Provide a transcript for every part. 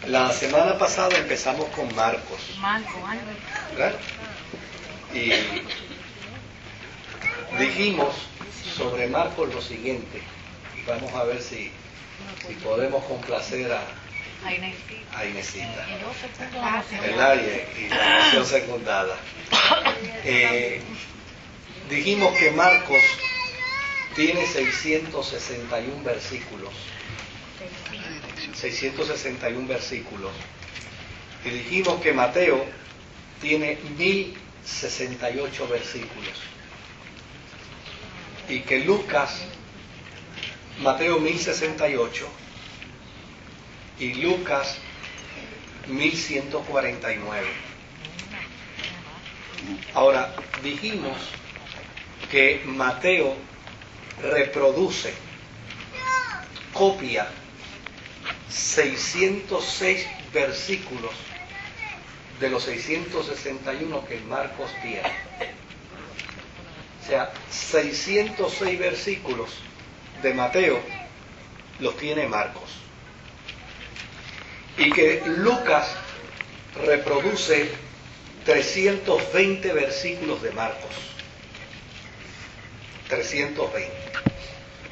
La semana pasada empezamos con Marcos, ¿verdad? Y dijimos sobre Marcos lo siguiente, y vamos a ver si podemos complacer a Inesita, ¿verdad? Y la emoción secundada. Dijimos que Marcos tiene 661 versículos. 661 versículos. Y dijimos que Mateo tiene 1068 versículos. Y que Mateo 1068 y Lucas 1149. Ahora, dijimos que Mateo reproduce, copia 606 versículos de los 661 que Marcos tiene. O sea, 606 versículos de Mateo los tiene Marcos. Y que Lucas reproduce 320 versículos de Marcos. 320.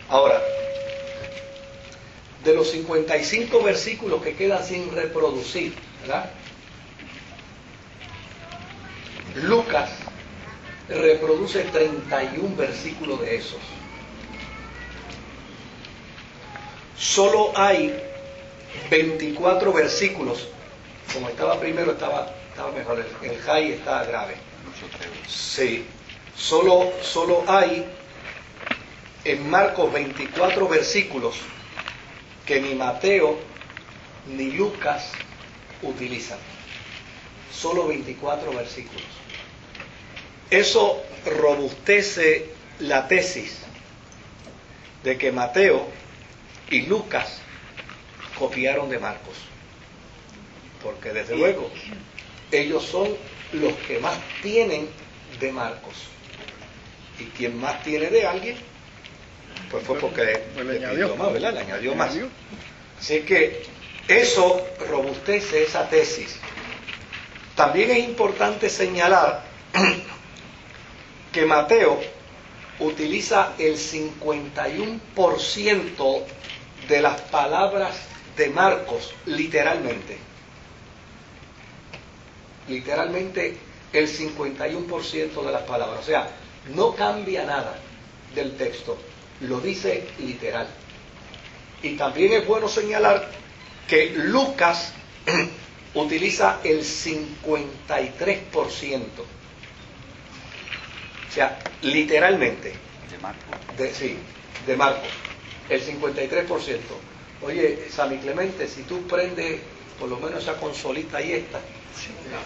Ahora, de los 55 versículos que quedan sin reproducir, ¿verdad? Lucas reproduce 31 versículos de esos. Solo hay 24 versículos. Como estaba primero, estaba mejor. El high está grave. Sí. Solo hay en Marcos 24 versículos que ni Mateo ni Lucas utilizan. Solo 24 versículos. Eso robustece la tesis de que Mateo y Lucas copiaron de Marcos. Porque desde luego, ellos son los que más tienen de Marcos. Y quien más tiene de alguien, pues fue porque le añadió más, ¿verdad? Le añadió más. Así que eso robustece esa tesis. También es importante señalar que Mateo utiliza el 51% de las palabras de Marcos, literalmente. Literalmente el 51% de las palabras. O sea, no cambia nada del texto. Lo dice literal. Y también es bueno señalar que Lucas utiliza el 53%. O sea, literalmente. De Marcos. De Marcos. El 53%. Oye, Sammy Clemente, si tú prendes por lo menos esa consolita y esta,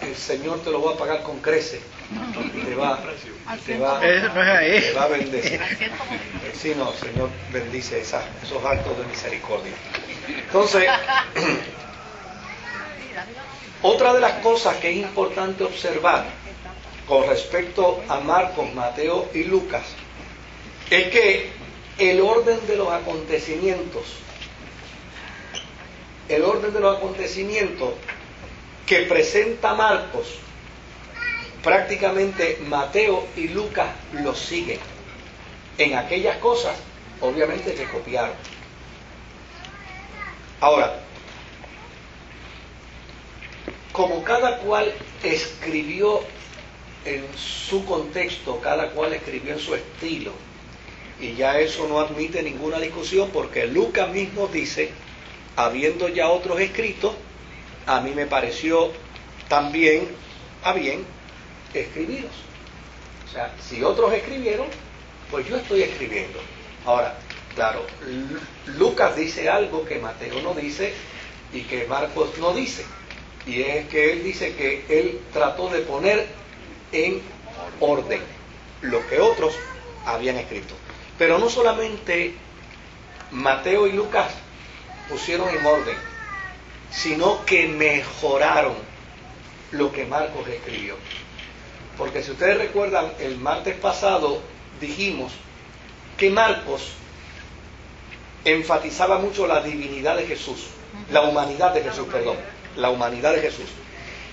el Señor te lo va a pagar con creces. Te va a bendecir. Sí, no, el Señor bendice esos actos de misericordia. Entonces, otra de las cosas que es importante observar con respecto a Marcos, Mateo y Lucas es que el orden de los acontecimientos que presenta Marcos, prácticamente Mateo y Lucas lo siguen en aquellas cosas, obviamente, que copiaron. Ahora, como cada cual escribió en su contexto, cada cual escribió en su estilo, y ya eso no admite ninguna discusión, porque Lucas mismo dice, habiendo ya otros escritos, a mí me pareció también a bien escribiros. O sea, si otros escribieron, pues yo estoy escribiendo. Ahora, claro, Lucas dice algo que Mateo no dice y que Marcos no dice. Y es que él dice que él trató de poner en orden lo que otros habían escrito. Pero no solamente Mateo y Lucas pusieron en orden, sino que mejoraron lo que Marcos escribió. Porque si ustedes recuerdan, el martes pasado dijimos que Marcos enfatizaba mucho la divinidad de Jesús, la humanidad de Jesús, perdón. la humanidad de Jesús.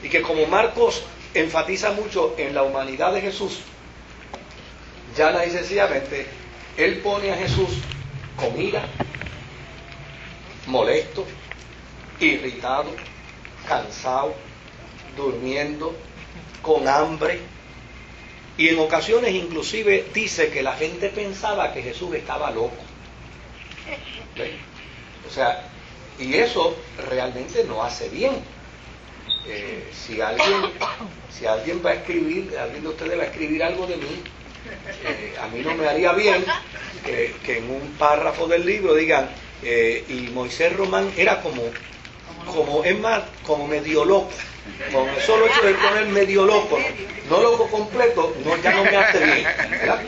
Y que como Marcos enfatiza mucho en la humanidad de Jesús, llana y sencillamente, él pone a Jesús con ira, molesto, irritado, cansado, durmiendo, con hambre, y en ocasiones inclusive dice que la gente pensaba que Jesús estaba loco. ¿Ven? O sea, y eso realmente no hace bien. Si alguien va a escribir, alguien de ustedes va a escribir algo de mí, a mí no me haría bien que en un párrafo del libro digan, y Moisés Román era como es más, como medio loco. Con el solo hecho de poner medio loco, no loco completo, ya no me hace bien, ¿verdad?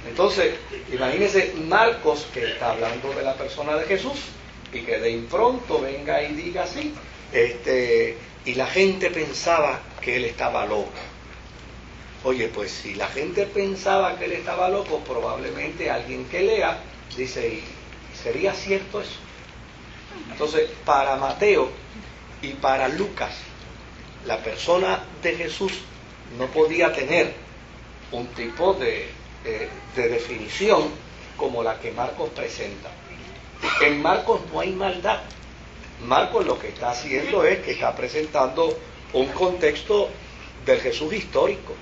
Entonces, imagínense Marcos, que está hablando de la persona de Jesús, y que de impronto venga y diga así, y la gente pensaba que él estaba loco. Oye, pues si la gente pensaba que él estaba loco, probablemente alguien que lea dice, ¿y sería cierto eso? Entonces, para Mateo y para Lucas, la persona de Jesús no podía tener un tipo de definición como la que Marcos presenta. En Marcos no hay maldad. Marcos lo que está haciendo es que está presentando un contexto del Jesús histórico,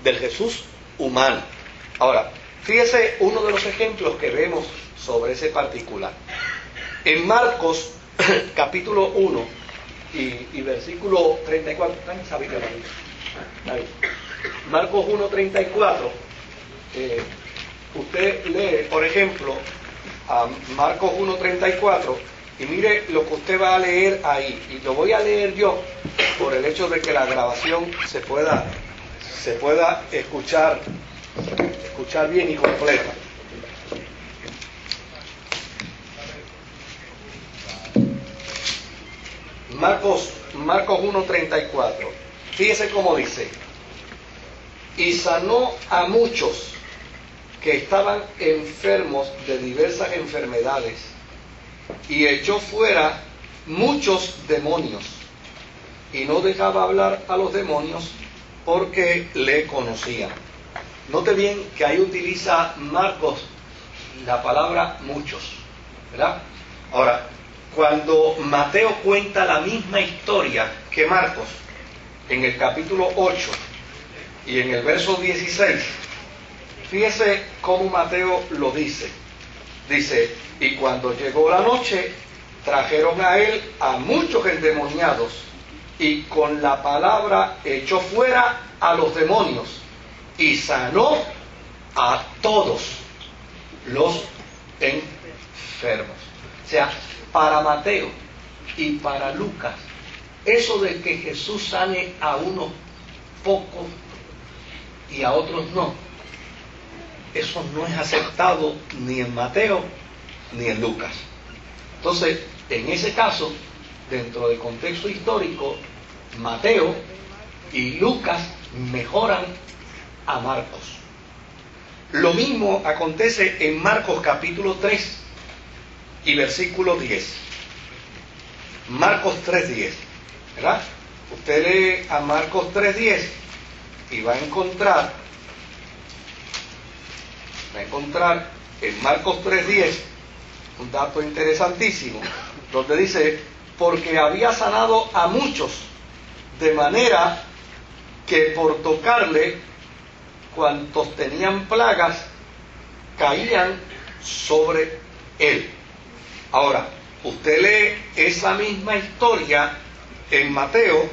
del Jesús humano. Ahora, fíjese uno de los ejemplos que vemos sobre ese particular. En Marcos capítulo 1 y versículo 34, Marcos 1:34, usted lee, por ejemplo, a Marcos 1:34, y mire lo que usted va a leer ahí, y lo voy a leer yo por el hecho de que la grabación se pueda escuchar bien y completa. Marcos 1:34. Fíjese cómo dice: y sanó a muchos que estaban enfermos de diversas enfermedades, y echó fuera muchos demonios, y no dejaba hablar a los demonios porque le conocían. Note bien que ahí utiliza Marcos la palabra muchos, ¿verdad? Ahora, cuando Mateo cuenta la misma historia que Marcos, en el capítulo 8 y en el verso 16, fíjese cómo Mateo lo dice. Dice, y cuando llegó la noche, trajeron a él a muchos endemoniados, y con la palabra echó fuera a los demonios, y sanó a todos los enfermos. O sea, para Mateo y para Lucas, eso de que Jesús sane a unos pocos y a otros no, eso no es aceptado ni en Mateo ni en Lucas. Entonces, en ese caso, dentro del contexto histórico, Mateo y Lucas mejoran a Marcos. Lo mismo acontece en Marcos capítulo 3 y versículo 10. Marcos 3:10, ¿verdad? Usted lee a Marcos 3:10 y va a encontrar en Marcos 3:10 un dato interesantísimo, donde dice, porque había sanado a muchos, de manera que por tocarle, cuantos tenían plagas, caían sobre él. Ahora, usted lee esa misma historia en Mateo,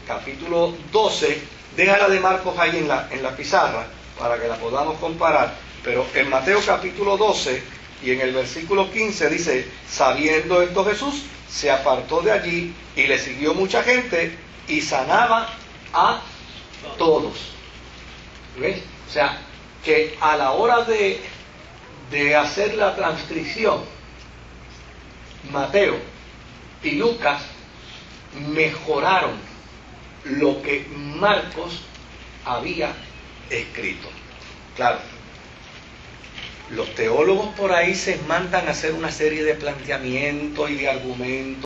capítulo 12, déjala de Marcos ahí en la pizarra, para que la podamos comparar, pero en Mateo capítulo 12 y en el versículo 15 dice, sabiendo esto Jesús, se apartó de allí y le siguió mucha gente y sanaba a todos. ¿Ves? O sea, que a la hora de hacer la transcripción, Mateo y Lucas mejoraron lo que Marcos había escrito. Claro, los teólogos por ahí se mandan a hacer una serie de planteamientos y de argumentos